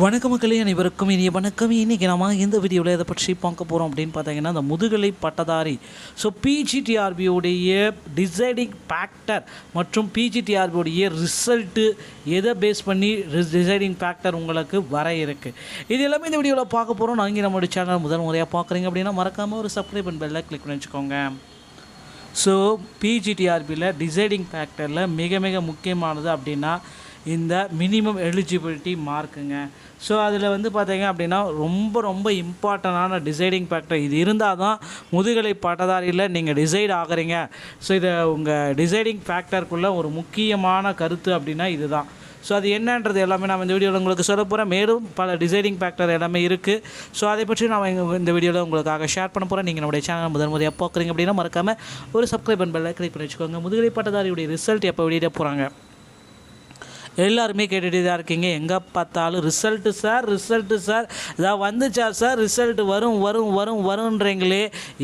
வணக்கம் மக்களே, அனைவருக்கும் இனிய வணக்கம். இன்றைக்கி நம்ம இந்த வீடியோவில் எதை பற்றி பார்க்க போகிறோம் அப்படின்னு பார்த்தீங்கன்னா, அந்த முதுகலை பட்டதாரி பிஜிடிஆர்பியோடைய டிசைடிங் ஃபேக்டர் மற்றும் பிஜிடிஆர்பியோடைய ரிசல்ட்டு எதை பேஸ் பண்ணி டிசைடிங் ஃபேக்டர் உங்களுக்கு வர இருக்குது. இது எல்லாமே இந்த வீடியோவில் பார்க்க போகிறோம். நாங்கள் நம்மளுடைய சேனல் முதல் முறையாக பார்க்குறீங்க அப்படின்னா மறக்காமல் ஒரு சப்ஸ்கிரைப் அண்ட் பெல்லை கிளிக் பண்ணி வச்சுக்கோங்க. பிஜிடிஆர்பியில் டிசைடிங் ஃபேக்டரில் மிக மிக முக்கியமானது அப்படின்னா இந்த மினிமம் எலிஜிபிலிட்டி மார்க்குங்க. அதில் பார்த்தீங்க அப்படின்னா ரொம்ப இம்பார்ட்டண்டான டிசைடிங் ஃபேக்டர் இது இருந்தால் தான் முதுகலை பட்டதாரியில் நீங்கள் டிசைட் ஆகிறீங்க. இதை உங்கள் டிசைடிங் ஃபேக்டருக்குள்ளே ஒரு முக்கியமான கருத்து அப்படின்னா இது தான். அது என்னன்றது எல்லாமே நான் இந்த வீடியோவில் உங்களுக்கு சொல்ல போகிறேன். மேலும் பல டிசைடிங் ஃபேக்டர் எல்லாமே இருக்குது. அதை பற்றி நான் இந்த வீடியோவில் உங்களுக்காக ஷேர் பண்ண போகிறேன். நீங்கள் நம்முடைய சேனல் முதல் முறையாக பார்க்குறீங்க அப்படின்னா மறக்காமல் ஒரு சப்ஸ்கிரைப் அண்ட் பெல்லை கிளிக் பண்ணி வச்சுக்கோங்க. முதுகலை பட்டதாரியுடைய ரிசல்ட் எப்போ வெளியிட போகிறாங்க எல்லாருமே கேட்டுகிட்டே தான் இருக்கீங்க. எங்கே பார்த்தாலும் ரிசல்ட்டு சார் இதாக வந்துச்சா சார், ரிசல்ட்டு வரும்ன்றீங்களே,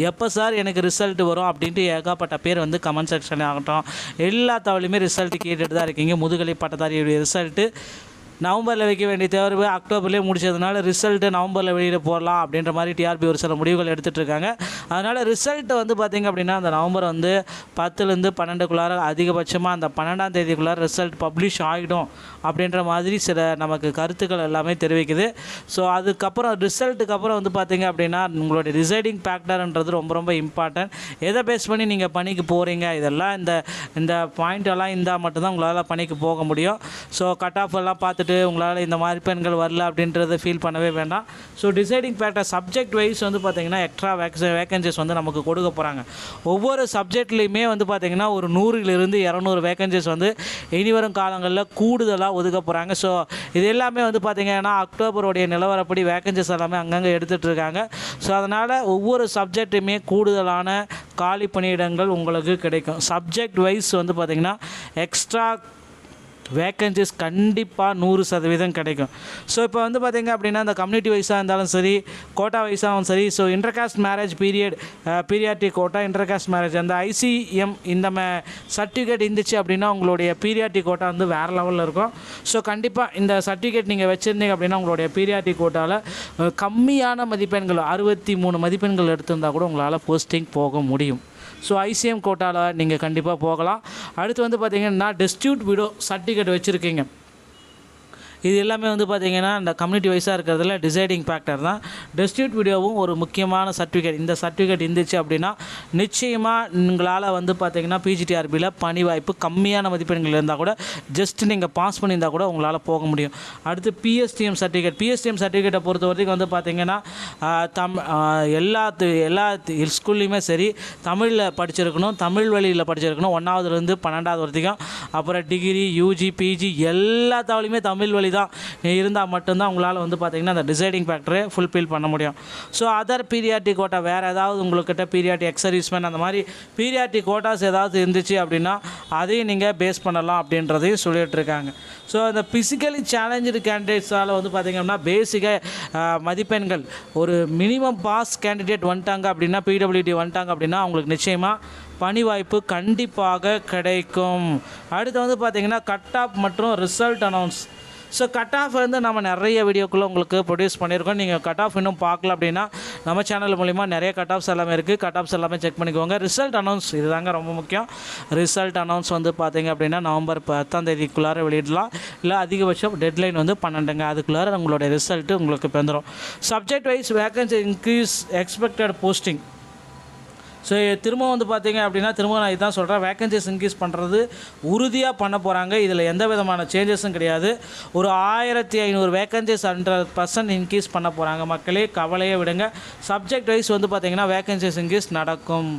எப்போ சார் எனக்கு ரிசல்ட்டு வரும் அப்படின்ட்டு ஏகப்பட்ட பேர் கமெண்ட் செக்ஷன் ஆகட்டும் எல்லா தவளையுமே ரிசல்ட்டு கேட்டுட்டு தான் இருக்கீங்க. முதுகலை பட்டதாரியுடைய ரிசல்ட்டு நவம்பரில் வைக்க வேண்டிய தேர்வு அக்டோபர்லேயே முடிச்சதுனால ரிசல்ட்டு நவம்பரில் வெளியிட போடலாம் அப்படின்ற மாதிரி டிஆர்பி ஒரு சில முடிவுகள் எடுத்துகிட்டு இருக்காங்க. அதனால் ரிசல்ட்டு பார்த்திங்க அப்படின்னா அந்த நவம்பர் 10லேருந்து 12க்குள்ளார அதிகபட்சமாக அந்த 12ஆம் தேதிக்குள்ளார ரிசல்ட் பப்ளிஷ் ஆகிடும் அப்படின்ற மாதிரி சில நமக்கு கருத்துக்கள் எல்லாமே தெரிவிக்குது. அதுக்கப்புறம் ரிசல்ட்டுக்கு அப்புறம் பார்த்திங்க அப்படின்னா உங்களுடைய டிசைடிங் ஃபேக்டர்ன்றது ரொம்ப இம்பார்ட்டன்ட். எதை பேஸ் பண்ணி நீங்கள் பணிக்கு போகிறீங்க, இதெல்லாம் இந்த பாயிண்டெல்லாம் இருந்தால் மட்டும்தான் உங்களால் பணிக்கு போக முடியும். கட் ஆஃப் எல்லாம் பார்த்துட்டு உங்களால் இந்த மாதிரி பெண்கள் வரல அப்படின்றத ஃபீல் பண்ணவே வேண்டாம். டிசைடிங் ஃபேக்டர் சப்ஜெக்ட் வைஸ் பார்த்திங்கன்னா எக்ஸ்ட்ரா வேகன்சிஸ் நமக்கு கொடுக்க போகிறாங்க. ஒவ்வொரு சப்ஜெக்ட்லேயுமே பார்த்திங்கன்னா ஒரு 100லிருந்து 200 வேகன்சிஸ் இனி வரும் காலங்களில் கூடுதலாக ஒதுக்க போகிறாங்க. இது எல்லாமே பார்த்திங்கன்னா அக்டோபருடைய நிலவரப்படி வேகன்சிஸ் எல்லாமே அங்கங்கே எடுத்துகிட்டு இருக்காங்க. அதனால் ஒவ்வொரு சப்ஜெக்ட்டுமே கூடுதலான காலி பணியிடங்கள் உங்களுக்கு கிடைக்கும். சப்ஜெக்ட் வைஸ் பார்த்திங்கன்னா எக்ஸ்ட்ரா வேக்கன்சிஸ் கண்டிப்பாக 100% கிடைக்கும். இப்போ பார்த்திங்க அப்படின்னா இந்த கம்யூனிட்டி வைஸாக இருந்தாலும் சரி, கோட்டா வைஸாகவும் சரி, intercaste marriage periodic quota, intercaste marriage அந்த ஐசிஎம் இந்த சர்டிஃபிகேட் இருந்துச்சு அப்படின்னா உங்களுடைய பீரியாட்டிக் கோட்டா வேறு லெவலில் இருக்கும். கண்டிப்பாக இந்த சர்டிஃபிகேட் நீங்கள் வச்சுருந்தீங்க அப்படின்னா உங்களுடைய பீரியாட்டிக் கோட்டாவில் கம்மியான மதிப்பெண்கள் 63 மதிப்பெண்கள் எடுத்திருந்தால் கூட உங்களால் போஸ்டிங் போக முடியும். ஐசிஎம் கோட்டாவில் நீங்கள் கண்டிப்பாக போகலாம். அடுத்து பார்த்திங்கன்னா டிஸ்ட்ரிபியூட் விடோ சர்டிஃபிகேட் வச்சுருக்கீங்க. இது எல்லாமே பார்த்திங்கன்னா இந்த கம்யூனிட்டி வைஸாக இருக்கிறதுல டிசைடிங் ஃபேக்டர் தான். டிஸ்ட்ரிபியூட் வீடியோவும் ஒரு முக்கியமான சர்டிஃபிகேட். இந்த சர்டிஃபிகேட் இருந்துச்சு அப்படின்னா நிச்சயமாக உங்களால் பார்த்திங்கன்னா பிஜிடிஆர்பியில் பணி வாய்ப்பு கம்மியான மதிப்பெண்கள் இருந்தால் கூட ஜஸ்ட் நீங்கள் பாஸ் பண்ணியிருந்தால் கூட உங்களால் போக முடியும். அடுத்து பிஎஸ்டிஎம் சர்டிஃபிகேட்டை பொறுத்த வரைக்கும் பார்த்திங்கன்னா எல்லா ஸ்கூல்லையுமே சரி தமிழில் படிச்சிருக்கணும், தமிழ் வழியில் படிச்சிருக்கணும். 1ஆவதுலேருந்து 12ஆவது வரைக்கும். அப்புறம் டிகிரி, யூஜி, பிஜி எல்லா தவளையுமே தமிழ் வழி தான் இருந்தால் மட்டும்தான் உங்களால் பார்த்திங்கன்னா அந்த டிசைடிங் ஃபேக்டரை ஃபுல்ஃபில் பண்ண முடியும். அதர் பீரியாட்டிக் கோட்டா வேறு ஏதாவது உங்கள்கிட்ட பீரியாட்டிக் எக்ஸர்வீஸ்மேன் அந்த மாதிரி பீரியாட்டிக் கோட்டாஸ் ஏதாவது இருந்துச்சு அப்படின்னா அதையும் நீங்கள் பேஸ் பண்ணலாம் அப்படின்றதையும் சொல்லிகிட்ருக்காங்க. அந்த ஃபிசிக்கலி சேலஞ்சு கேண்டிடேட்ஸால் பார்த்திங்கன்னா பேசிக்காக மதிப்பெண்கள் ஒரு மினிமம் பாஸ் கேண்டிடேட் வந்துட்டாங்க அப்படின்னா, பிடபிள்யூடி வந்துட்டாங்க அப்படின்னா அவங்களுக்கு நிச்சயமாக பணி வாய்ப்பு கண்டிப்பாக கிடைக்கும். அடுத்து பார்த்திங்கன்னா கட் ஆஃப் மற்றும் ரிசல்ட் அனௌன்ஸ். கட் ஆஃப் நம்ம நிறைய வீடியோக்குள்ளே உங்களுக்கு ப்ரொடியூஸ் பண்ணியிருக்கோம். நீங்கள் கட் ஆஃப் இன்னும் பார்க்கல அப்படின்னா நம்ம சேனல் மூலிமா நிறைய கட் ஆஃப்ஸ் எல்லாமே இருக்குது. கட் ஆஃப்ஸ் எல்லாமே செக் பண்ணிக்கோங்க. ரிசல்ட் அனௌன்ஸ் இதுதாங்க ரொம்ப முக்கியம். ரிசல்ட் அனௌன்ஸ் பார்த்திங்க அப்படின்னா நவம்பர் 10ஆம் தேதிக்குள்ளார வெளியிடலாம். இல்லை அதிகபட்சம் டெட்லைன் 12ங்க. அதுக்குள்ளார உங்களுடைய ரிசல்ட்டு உங்களுக்கு வந்துடும். Subject wise vacancy increase expected posting. திரும்ப பார்த்திங்க அப்படின்னா திரும்ப நான் இதுதான் சொல்கிறேன், வேக்கன்சிஸ் இன்க்ரீஸ் பண்ணுறது உறுதியாக பண்ண போகிறாங்க. இதில் எந்த விதமான சேஞ்சஸும் கிடையாது. ஒரு 1500 வேக்கன்சிஸ் 100% இன்க்ரீஸ் பண்ண போகிறாங்க. மக்களே கவலையை விடுங்க. சப்ஜெக்ட் வைஸ் பார்த்திங்கன்னா வேக்கன்சிஸ் இன்க்ரீஸ் நடக்கும்.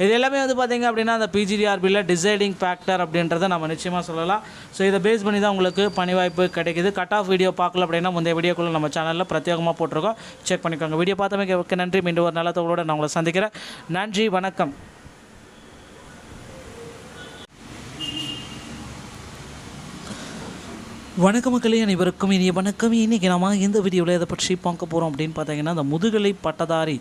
இது எல்லாமே பார்த்திங்க அப்படின்னா அந்த பிஜிடிஆர்பியில் டிசைடிங் ஃபேக்டர் அப்படின்றத நம்ம நிச்சயமாக சொல்லலாம். இதை பேஸ் பண்ணி தான் உங்களுக்கு பணி வாய்ப்பு கிடைக்குது. கட் ஆஃப் வீடியோ பார்க்கல அப்படின்னா முந்தைய வீடியோக்குள்ளே நம்ம சேனலில் பிரத்யேகமாக போட்டிருக்கோம், செக் பண்ணிக்கோங்க. வீடியோ பார்த்தமைக்கு நன்றி. மீண்டும் ஒரு நல்ல தகவலோடு நான் உங்களை சந்திக்கிறேன். நன்றி, வணக்கம். வணக்கம் மக்களே, அனைவருக்கும் இனிய வணக்கம். இன்றைக்கி நம்ம இந்த வீடியோவில் எதை பற்றி பார்க்க போகிறோம் அப்படின்னு பார்த்தீங்கன்னா, அந்த முதுகலை பட்டதாரி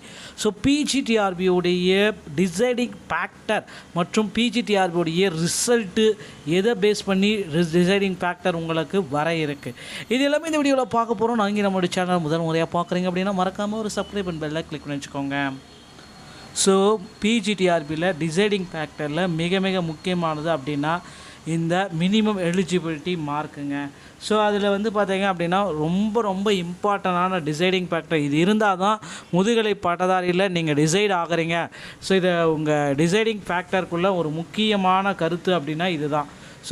பிஜிடிஆர்பியோடைய டிசைடிங் ஃபேக்டர் மற்றும் பிஜிடிஆர்பியோடைய ரிசல்ட்டு எதை பேஸ் பண்ணி டிசைடிங் ஃபேக்டர் உங்களுக்கு வர இருக்குது. இது எல்லாமே இந்த வீடியோவில் பார்க்க போகிறோம். நாங்கள் நம்மளுடைய சேனல் முதல் முறையாக பார்க்குறீங்க அப்படின்னா மறக்காமல் ஒரு சப்ஸ்கிரைப் பண்ண பெல்லை கிளிக் பண்ணி வச்சுக்கோங்க. பிஜிடிஆர்பியில் டிசைடிங் ஃபேக்டரில் மிக மிக முக்கியமானது அப்படின்னா இந்த மினிமம் எலிஜிபிலிட்டி மார்க்குங்க. அதில் பார்த்தீங்க அப்படின்னா ரொம்ப ரொம்ப இம்பார்ட்டண்டான டிசைடிங் ஃபேக்டர் இது இருந்தால் தான் முதுகலை பட்டதாரியில் நீங்கள் டிசைட் ஆகிறீங்க. இதை உங்கள் டிசைடிங் ஃபேக்டருக்குள்ளே ஒரு முக்கியமான கருத்து அப்படின்னா இது தான்.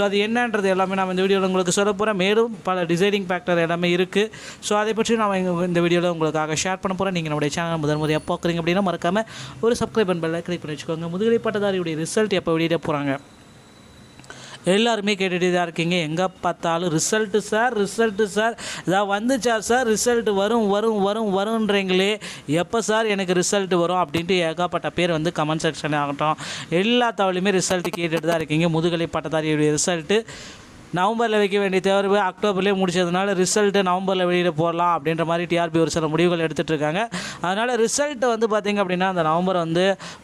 அது என்னன்றது எல்லாமே நான் இந்த வீடியோவில் உங்களுக்கு சொல்ல போகிறேன். மேலும் பல டிசைடிங் ஃபேக்டர் எல்லாமே இருக்குது. அதை பற்றி நான் இந்த வீடியோவில் உங்களுக்காக ஷேர் பண்ண போகிறேன். நீங்கள் நம்முடைய சேனல் முதல் முறையாக பார்க்குறீங்க அப்படின்னா மறக்காமல் ஒரு சப்ஸ்கிரைப் பெல்லை கிளிக் பண்ணி வச்சுக்கோங்க. முதுகலை பட்டதாரியுடைய ரிசல்ட் எப்போ வெளியிட போகிறாங்க எல்லாருமே கேட்டுகிட்டே தான் இருக்கீங்க. எங்கே பார்த்தாலும் ரிசல்ட்டு சார் இதாக வந்துச்சா சார், ரிசல்ட்டு வரும்ன்றீங்களே, எப்போ சார் எனக்கு ரிசல்ட்டு வரும் அப்படின்ட்டு ஏகப்பட்ட பேர் கமெண்ட் செக்ஷன் ஆகட்டும் எல்லா தவளையுமே ரிசல்ட்டு கேட்டுட்டு தான் இருக்கீங்க. முதுகலை பட்டதாரியுடைய ரிசல்ட்டு நவம்பரில் வைக்க வேண்டிய தேர்வு அக்டோபர்லேயே முடிச்சதுனால ரிசல்ட்டு நவம்பரில் வெளியிட போடலாம் அப்படின்ற மாதிரி டிஆர்பி ஒரு சில முடிவுகள் எடுத்துகிட்டு இருக்காங்க. அதனால் ரிசல்ட்டு பார்த்திங்க அப்படின்னா அந்த நவம்பர்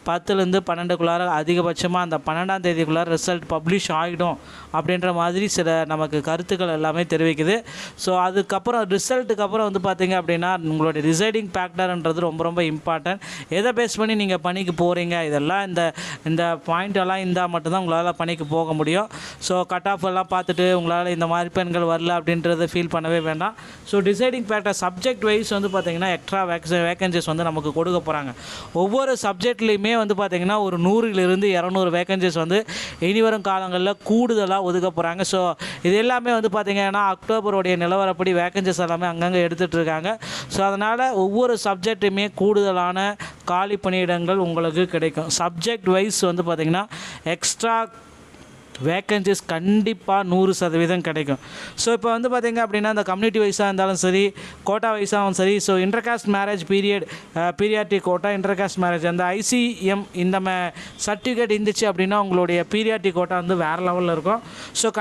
10லேருந்து 12க்குள்ளார அதிகபட்சமாக அந்த 12ஆம் தேதிக்குள்ளார ரிசல்ட் பப்ளிஷ் ஆகிடும் அப்படின்ற மாதிரி சில நமக்கு கருத்துக்கள் எல்லாமே தெரிவிக்குது. அதுக்கப்புறம் ரிசல்ட்டுக்கு அப்புறம் பார்த்திங்க அப்படின்னா உங்களுடைய டிசைடிங் ஃபேக்டர்ன்றது ரொம்ப ரொம்ப இம்பார்ட்டன்ட். எதை பேஸ் பண்ணி நீங்கள் பணிக்கு போகிறீங்க, இதெல்லாம் இந்த பாயிண்டெல்லாம் இருந்தால் மட்டும்தான் உங்களால் பணிக்கு போக முடியும். கட் ஆஃப் எல்லாம் பார்த்துட்டு உங்களால் இந்த மாதிரி பெண்கள் வரல அப்படின்றத ஃபீல் பண்ணவே வேண்டாம். டிசைடிங் ஃபேக்டர் சப்ஜெக்ட் வைஸ் பார்த்திங்கன்னா எக்ஸ்ட்ரா வேக்கன்சிஸ் நமக்கு கொடுக்க போகிறாங்க. ஒவ்வொரு சப்ஜெக்ட்லேயுமே பார்த்திங்கன்னா ஒரு 100லிருந்து 200 வேக்கன்சிஸ் இனி வரும் காலங்களில் கூடுதலாக ஒதுக்க போகிறாங்க. இது எல்லாமே பார்த்திங்கன்னா அக்டோபருடைய நிலவரப்படி வேக்கன்சிஸ் எல்லாமே அங்கங்கே எடுத்துகிட்டு இருக்காங்க. அதனால் ஒவ்வொரு சப்ஜெக்ட்டுமே கூடுதலான காலி பணியிடங்கள் உங்களுக்கு கிடைக்கும். சப்ஜெக்ட் வைஸ் பார்த்திங்கன்னா எக்ஸ்ட்ரா வேக்கன்சிஸ் கண்டிப்பாக 100% கிடைக்கும். இப்போ பார்த்திங்க அப்படின்னா இந்த கம்யூனிட்டி வைஸாக இருந்தாலும் சரி, கோட்டா வைஸாகவும் சரி, intercaste marriage periodic quota, intercaste marriage அந்த ஐசிஎம் இந்த சர்டிஃபிகேட் இருந்துச்சு அப்படின்னா உங்களுடைய பீரியாட்டிக் கோட்டா வேறு லெவலில் இருக்கும்.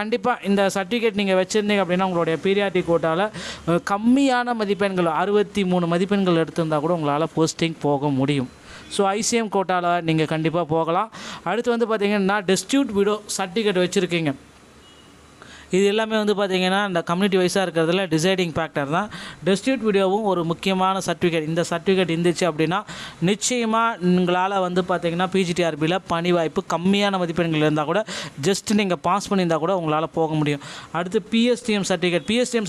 கண்டிப்பாக இந்த சர்டிஃபிகேட் நீங்கள் வச்சுருந்தீங்க அப்படின்னா உங்களுடைய பீரியாட்டிக் கோட்டாவில் கம்மியான மதிப்பெண்கள் 63 மதிப்பெண்கள் எடுத்திருந்தால் கூட உங்களால் போஸ்டிங் போக முடியும். ஐசிஎம் கோட்டாவில் நீங்கள் கண்டிப்பாக போகலாம். அடுத்து பார்த்திங்கன்னா டிஸ்ட்ரிபியூட் விடோ சர்டிஃபிகேட் வச்சுருக்கீங்க. இது எல்லாமே பார்த்திங்கன்னா இந்த கம்யூனிட்டி வைஸாக இருக்கிறதுல டிசைடிங் ஃபேக்டர் தான். டிஸ்ட்ரிபியூட் வீடியோவும் ஒரு முக்கியமான சர்டிஃபிகேட். இந்த சர்டிஃபிகேட் இருந்துச்சு அப்படின்னா நிச்சயமாக உங்களால் பார்த்திங்கன்னா பிஜிடிஆர்பியில் பணி வாய்ப்பு கம்மியான மதிப்பெண்கள் இருந்தால் கூட ஜஸ்ட் நீங்கள் பாஸ் பண்ணியிருந்தால் கூட உங்களால் போக முடியும். அடுத்து பிஎஸ்டிஎம்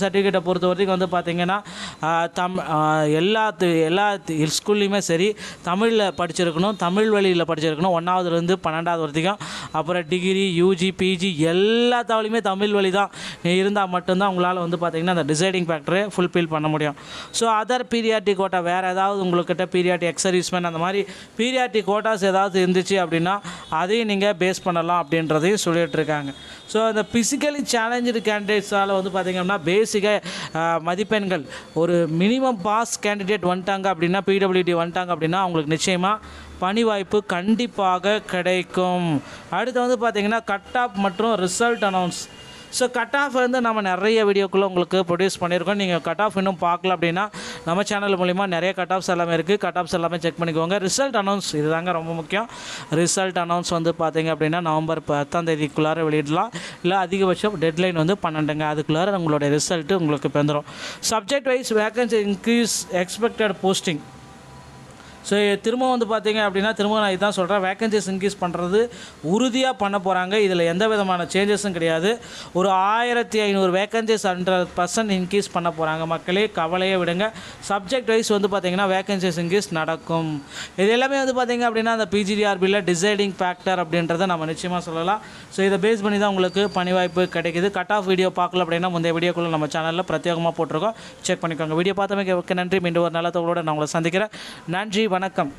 சர்டிஃபிகேட்டை பொறுத்த வரைக்கும் பார்த்திங்கன்னா எல்லா ஸ்கூல்லையுமே சரி தமிழில் படிச்சிருக்கணும், தமிழ் வழியில் படிச்சிருக்கணும் 1ஆவதுலேருந்து 12ஆவது வரைக்கும். அப்புறம் டிகிரி, யூஜி, பிஜி எல்லா தவளையுமே தமிழ் வழி தான் இருந்தால் மட்டும்தான் உங்களால் பார்த்திங்கன்னா அந்த டிசைடிங் ஃபேக்டரை ஃபுல்ஃபில் பண்ண முடியும். அதர் பீரியாட்டிக் கோட்டா வேறு ஏதாவது உங்கள்கிட்ட பீரியாட்டிக் எக்ஸர்வீஸ்மேன் அந்த மாதிரி பீரியாட்டிக் கோட்டாஸ் ஏதாவது இருந்துச்சு அப்படின்னா அதையும் நீங்கள் பேஸ் பண்ணலாம் அப்படின்றதையும் சொல்லிகிட்டு இருக்காங்க. அந்த ஃபிசிக்கலி சேலஞ்சு கேண்டிடேட்ஸால் பார்த்திங்கன்னா பேசிக்காக மதிப்பெண்கள் ஒரு மினிமம் பாஸ் கேண்டிடேட் வந்துட்டாங்க அப்படின்னா, பிடபிள்யூடி வந்துட்டாங்க அப்படின்னா அவங்களுக்கு நிச்சயமாக பணி வாய்ப்பு கண்டிப்பாக கிடைக்கும். அடுத்து பார்த்திங்கன்னா கட் ஆஃப் மற்றும் ரிசல்ட் அனௌன்ஸ். கட் ஆஃப் நம்ம நிறைய வீடியோக்குள்ளே உங்களுக்கு ப்ரொடியூஸ் பண்ணியிருக்கோம். நீங்கள் கட் ஆஃப் இன்னும் பார்க்கல அப்படின்னா நம்ம சேனல் மூலிமா நிறைய கட் ஆஃப்ஸ் எல்லாமே இருக்குது. கட் ஆஃப்ஸ் எல்லாமே செக் பண்ணிக்கோங்க. ரிசல்ட் அனௌன்ஸ் இதுதாங்க ரொம்ப முக்கியம். ரிசல்ட் அனௌன்ஸ் பார்த்திங்க அப்படின்னா நவம்பர் 10ஆம் தேதிக்குள்ளார வெளியிடலாம். இல்லை அதிகபட்சம் டெட்லைன் 12ங்க. அதுக்குள்ளார உங்களுடைய ரிசல்ட்டு உங்களுக்கு வந்துடும். Subject wise vacancy increase expected posting. திரும்ப பார்த்திங்க அப்படின்னா திரும்ப நான் இதுதான் சொல்கிறேன், வேக்கன்சிஸ் இன்க்ரீஸ் பண்ணுறது உறுதியாக பண்ண போகிறாங்க. இதில் எந்த விதமான சேஞ்சஸும் கிடையாது. ஒரு 1500 வேக்கன்சிஸ் 100% இன்க்ரீஸ் பண்ண போகிறாங்க. மக்களே கவலையை விடுங்க. சப்ஜெக்ட் வைஸ் பார்த்திங்கன்னா வேக்கன்சிஸ் இன்க்ரீஸ் நடக்கும். இது எல்லாமே பார்த்திங்க அப்படின்னா அந்த பிஜிடிஆர்பியில் டிசைடிங் ஃபேக்டர் அப்படின்றத நம்ம நிச்சயமாக சொல்லலாம். இதை பேஸ் பண்ணி தான் உங்களுக்கு பணி வாய்ப்பு கிடைக்குது. கட் ஆஃப் வீடியோ பார்க்கல அப்படின்னா முந்தைய வீடியோக்குள்ளே நம்ம சேனலில் பிரத்யேகமாக போட்டிருக்கோம், செக் பண்ணிக்கோங்க. வீடியோ பார்த்தமைக்கு நன்றி. மீண்டும் ஒரு நல்ல தகவலோடு நான் உங்களை சந்திக்கிறேன். நன்றி, வணக்கம்.